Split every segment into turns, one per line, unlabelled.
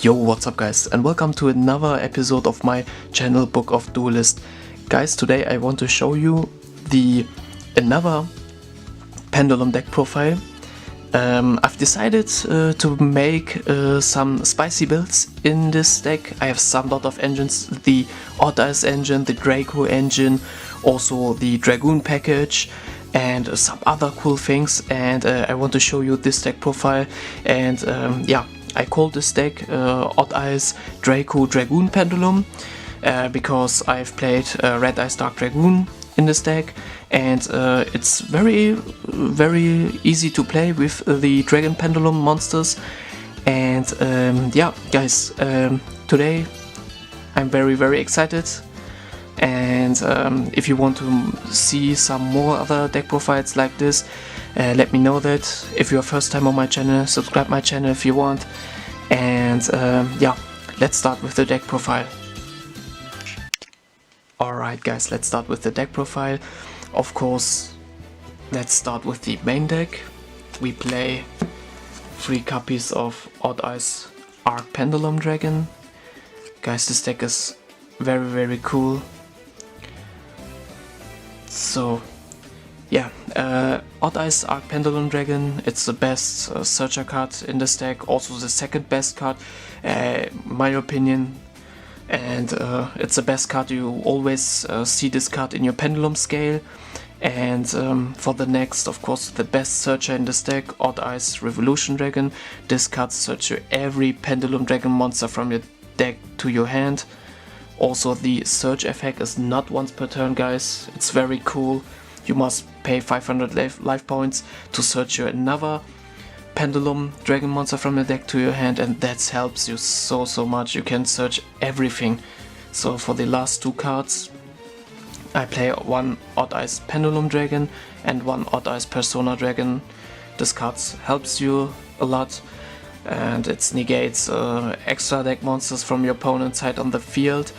Yo, what's up guys, and welcome to another episode of my channel Book of Duelist. Guys, today I want to show you another Pendulum Deck Profile. I've decided to make some spicy builds in this deck. I have some lot of engines, the Odd-Eyes engine, the Draco engine, also the Dragoon package, and some other cool things, and I want to show you this deck profile. And yeah, I call this deck Odd-Eyes-Draco-Dragoon Pendulum because I've played Red-Eyes-Draco-Dragoon in this deck, and it's very easy to play with the Dragon Pendulum monsters. And yeah guys, today I'm very excited. And if you want to see some more other deck profiles like this, let me know that. If you're first time on my channel, subscribe my channel if you want. And yeah, let's start with the deck profile. Alright guys, let's start with the deck profile. Of course, let's start with the main deck. We play 3 copies of Odd-Eyes-Draco-Dragoon. Guys, this deck is very cool. So yeah, Odd-Eyes-Draco-Dragoon, it's the best searcher card in this deck, also the second best card, my opinion. And it's the best card. You always see this card in your Pendulum scale. And for the next, of course, the best searcher in this deck, Odd-Eyes Revolution Dragon. This card searches every Pendulum Dragon monster from your deck to your hand. Also, the search effect is not once per turn, guys. It's very cool. You must pay 500 life points to search another Pendulum Dragon monster from your deck to your hand, and that helps you so much. You can search everything. So for the last 2 cards, I play one Odd-Eyes Pendulum Dragon and one Odd-Eyes Persona Dragon. This card helps you a lot, and it negates extra deck monsters from your opponent's side on the field.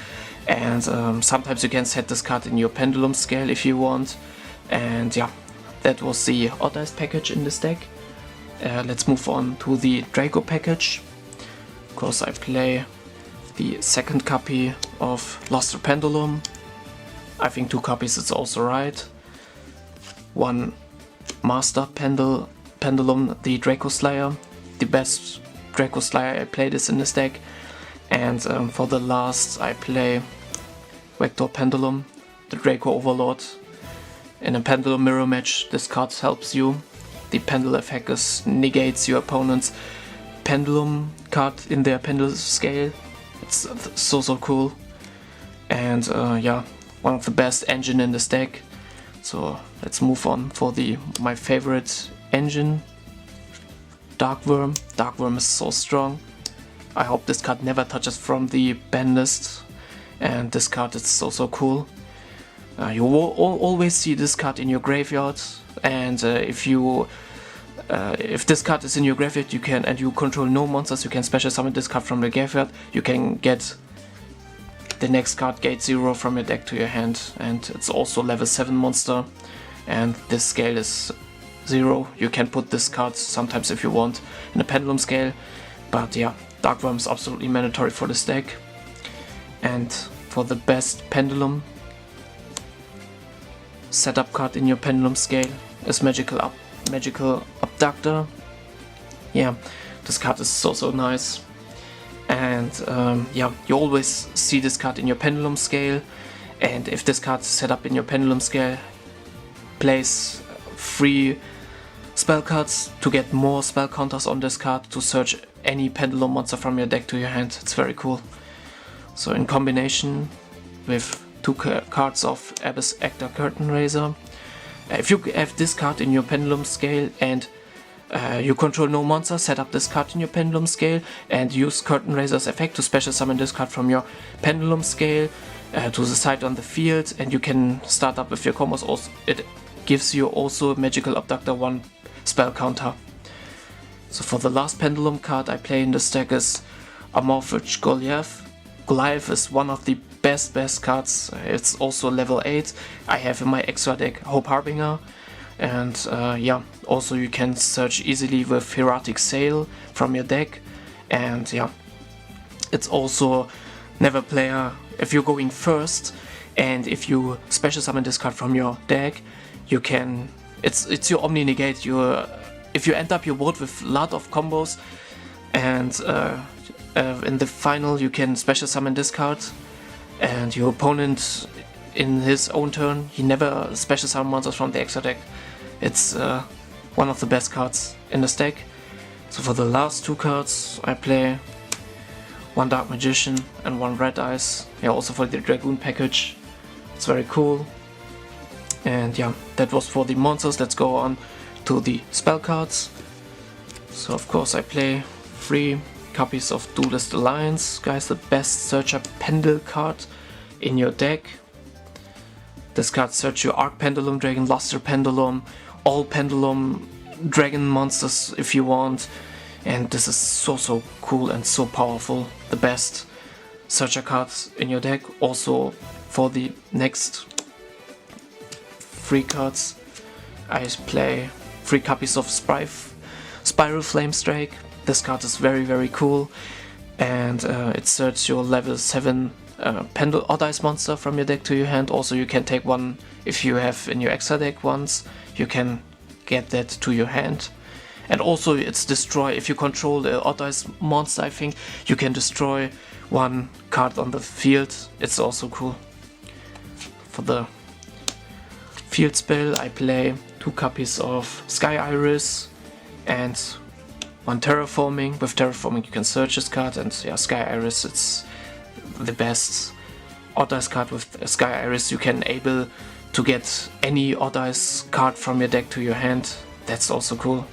And sometimes you can set this card in your Pendulum scale if you want. And yeah, that was the Odd-Eyes package in this deck. Let's move on to the Draco package. Of course, I play the second copy of Luster Pendulum. I think 2 copies is also right. One Master Pendulum, the Draco Slayer. The best Draco Slayer I played is in this deck. And for the last, I play Vector Pendulum, the Draco Overlord. In a Pendulum mirror match, this card helps you. The Pendulum effect negates your opponent's Pendulum card in their Pendulum scale. It's so cool. And yeah, one of the best engine in this deck. So let's move on for my favorite engine, Darkworm. Darkworm is so strong. I hope this card never touches from the ban list. And this card is so cool. You will always see this card in your graveyard, and if this card is in your graveyard, and you control no monsters, you can special summon this card from the graveyard. You can get the next card Gate 0 from your deck to your hand, and it's also level 7 monster, and this scale is 0. You can put this card sometimes if you want in a Pendulum scale, but yeah, Darkworm is absolutely mandatory for this deck. And for the best Pendulum setup card in your Pendulum scale is Magical Abductor. Yeah, this card is so nice. And yeah, you always see this card in your Pendulum scale, and if this card is set up in your Pendulum scale, place 3 spell cards to get more spell counters on this card to search any Pendulum monster from your deck to your hand. It's very cool. So in combination with 2 cards of Abyss Actor Curtain Raiser, if you have this card in your Pendulum scale and you control no monster, set up this card in your Pendulum scale and use Curtain Raiser's effect to special summon this card from your Pendulum scale to the side on the field, and you can start up with your combos. Also, it gives you also Magical Abductor 1 spell counter. So for the last Pendulum card I play in this deck is Amorphous Goliath. Goliath is one of the best cards. It's also level 8. I have in my extra deck Hope Harbinger, and yeah, also you can search easily with Heroic Sail from your deck. And yeah, It's also never player if you're going first, and if you special summon this card from your deck, you can. It's your Omni Negate. If you end up your board with a lot of combos, and in the final you can special summon this card, and your opponent in his own turn, he never special summon monsters from the extra deck. It's one of the best cards in this deck. So for the last two cards, I play one Dark Magician and one Red Eyes. Yeah, also for the Dragoon package. It's very cool. And yeah, that was for the monsters. Let's go on to the spell cards. So of course I play 3 copies of Duelist Alliance. Guys, the best Searcher Pendulum card in your deck. This card search your Arc Pendulum Dragon, Luster Pendulum, all Pendulum Dragon monsters if you want. And this is so cool and so powerful. The best Searcher cards in your deck. Also for the next 3 cards, I play 3 copies of Spiral Flamestrike. This card is very cool, and it searches your level 7 Odd-Eyes monster from your deck to your hand. Also you can take one if you have in your extra deck once, you can get that to your hand. And also it's destroy, if you control the Odd-Eyes monster, I think you can destroy one card on the field. It's also cool. For the field spell, I play 2 copies of Sky Iris and 1 Terraforming. With Terraforming you can search this card, and yeah, Sky Iris, it's the best Odd-Eyes card. With Sky Iris you can able to get any Odd-Eyes card from your deck to your hand. That's also cool.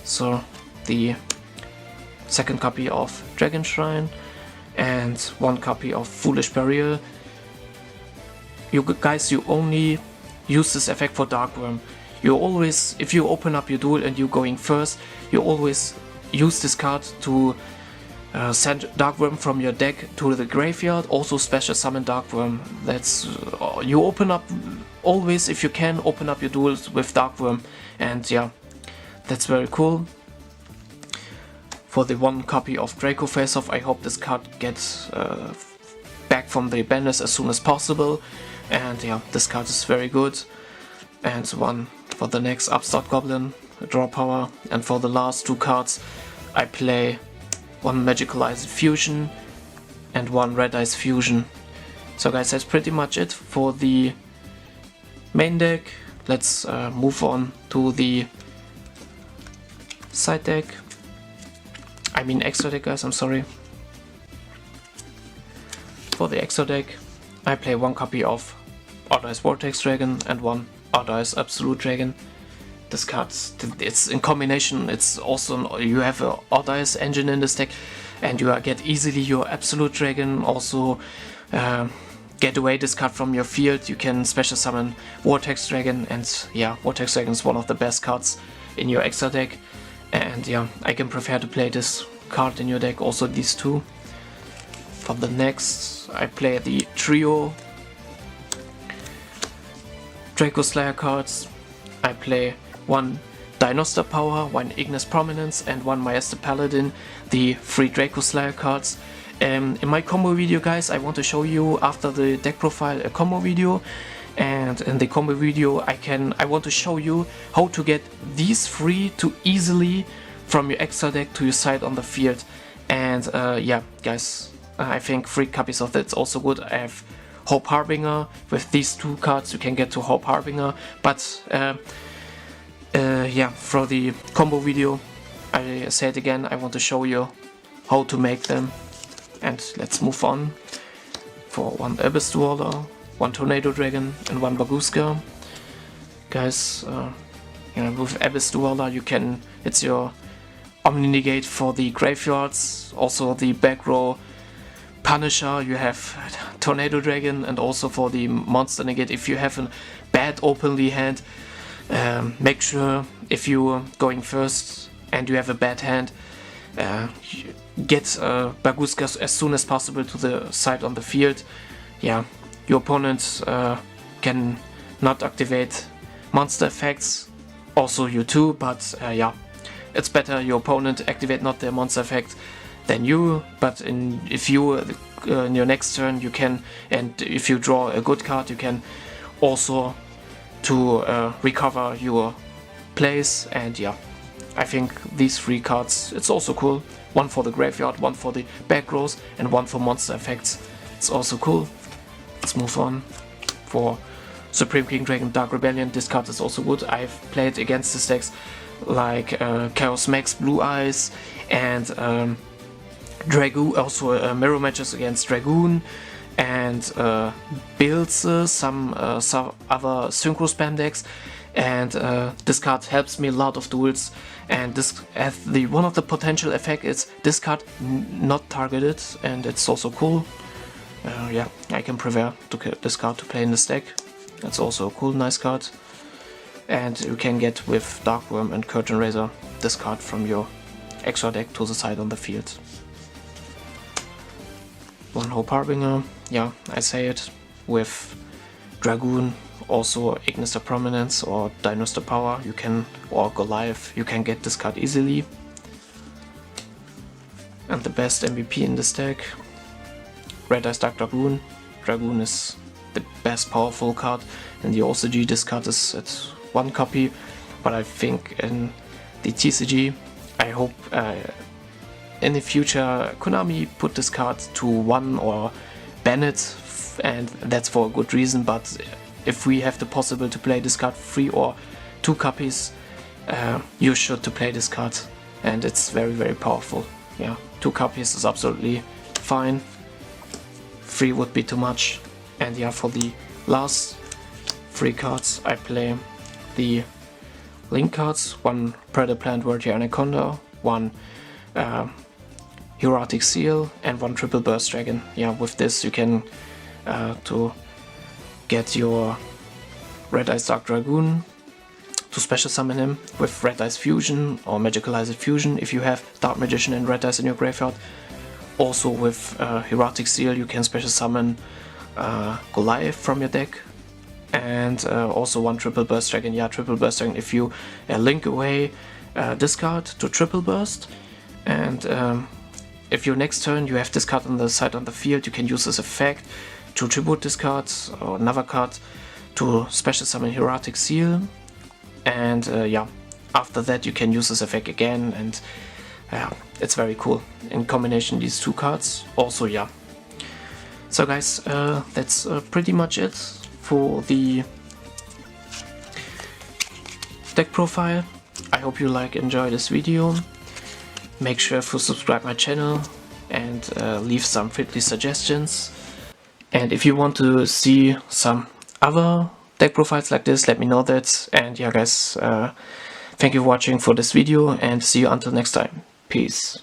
So the second copy of Dragon Shrine and 1 copy of Foolish Burial. You guys, you only use this effect for Darkworm. You always, if you open up your duel and you're going first, you always use this card to send Darkworm from your deck to the graveyard. Also special summon Darkworm. That's you open up always, if you can, open up your duels with Darkworm, and yeah, that's very cool. For the 1 copy of Draco Face-Off, I hope this card gets back from the banners as soon as possible. And yeah, this card is very good. And 1 for the next Upstart Goblin, draw power. And for the last 2 cards, I play 1 Magical Eyes Fusion and 1 Red Eyes Fusion. So guys, that's pretty much it for the main deck. Let's move on to the side deck. I mean extra deck, guys, I'm sorry. For the extra deck, I play 1 copy of Odd-Eyes Vortex Dragon and 1 Odd-Eyes Absolute Dragon. This card, it's in combination, it's also, you have a Odd-Eyes engine in this deck, and you get easily your Absolute Dragon. Also get away this card from your field, you can special summon Vortex Dragon, and yeah, Vortex Dragon is one of the best cards in your extra deck. And yeah, I can prefer to play this card in your deck, also these 2. For the next, I play the trio Draco Slayer cards. I play 1 Dinoster Power, 1 Ignis Prominence and 1 Maester Paladin, the 3 Draco Slayer cards. In my combo video, guys, I want to show you after the deck profile a combo video, and in the combo video I want to show you how to get these 3 to easily from your extra deck to your side on the field. And yeah, guys, I think 3 copies of that's also good. I have Hope Harbinger. With these 2 cards you can get to Hope Harbinger, but yeah, for the combo video, I say it again, I want to show you how to make them. And let's move on. For 1 Abyss Dweller, 1 Tornado Dragon and 1 Baguska. Guys, yeah, with Abyss Dweller you can, it's your Omni Negate for the graveyards, also the back row Punisher, you have Tornado Dragon, and also for the Monster Negate, if you have a bad openly hand, make sure if you're going first and you have a bad hand, get Baguska as soon as possible to the side on the field. Yeah, your opponent can not activate monster effects, also you too, but yeah, it's better your opponent activate not their monster effect than you, but if you in your next turn you can, and if you draw a good card, you can also to recover your place. And yeah, I think these 3 cards, it's also cool. One for the graveyard, one for the back rows, and one for monster effects. It's also cool. Let's move on. For Supreme King Dragon Dark Rebellion, this card is also good. I've played against the decks like Chaos Max Blue Eyes and Dragoon, also mirror matches against Dragoon, and builds some other synchro spam decks. And this card helps me a lot of duels, and this one of the potential effect is this card not targeted, and it's also cool. Yeah, I can prefer to this card to play in this deck. That's also a cool, nice card. And you can get with Darkworm and Curtain Raiser this card from your extra deck to the side on the field. One Hope Harbinger, yeah, I say it. With Dragoon, also Ignister Prominence or Dinoster Power, you can, or Goliath, you can get this card easily. And the best MVP in this deck, Red-Eyes-Draco-Dragoon. Dragoon is the best powerful card. In the OCG this card is at 1 copy, but I think in the TCG, I hope in the future Konami put this card to 1 or ban it, and that's for a good reason. But if we have the possible to play this card 3 or 2 copies, you should to play this card, and it's very, very powerful. Yeah, 2 copies is absolutely fine. 3 would be too much. And yeah, for the last 3 cards I play the link cards, 1 Predator Plant Warrior Anaconda, 1 Heroic Seal, and 1 Triple Burst Dragon. Yeah, with this you can to get your Red-Eyes-Draco-Dragoon, to special summon him with Red Eyes Fusion or Magicalized Fusion if you have Dark Magician and Red Eyes in your graveyard. Also with Heroic Seal you can special summon Goliath from your deck, and also 1 Triple Burst Dragon. Yeah, Triple Burst Dragon, if you link away this card to Triple Burst, and if your next turn you have this card on the side on the field, you can use this effect to tribute this card or another card to special summon Heroic Seal, and yeah, after that you can use this effect again, and it's very cool in combination these 2 cards. Also, yeah. So guys, that's pretty much it for the deck profile. I hope you enjoy this video. Make sure to subscribe my channel and leave some friendly suggestions. And if you want to see some other deck profiles like this, let me know that. And yeah guys, thank you for watching for this video, and see you until next time. Peace.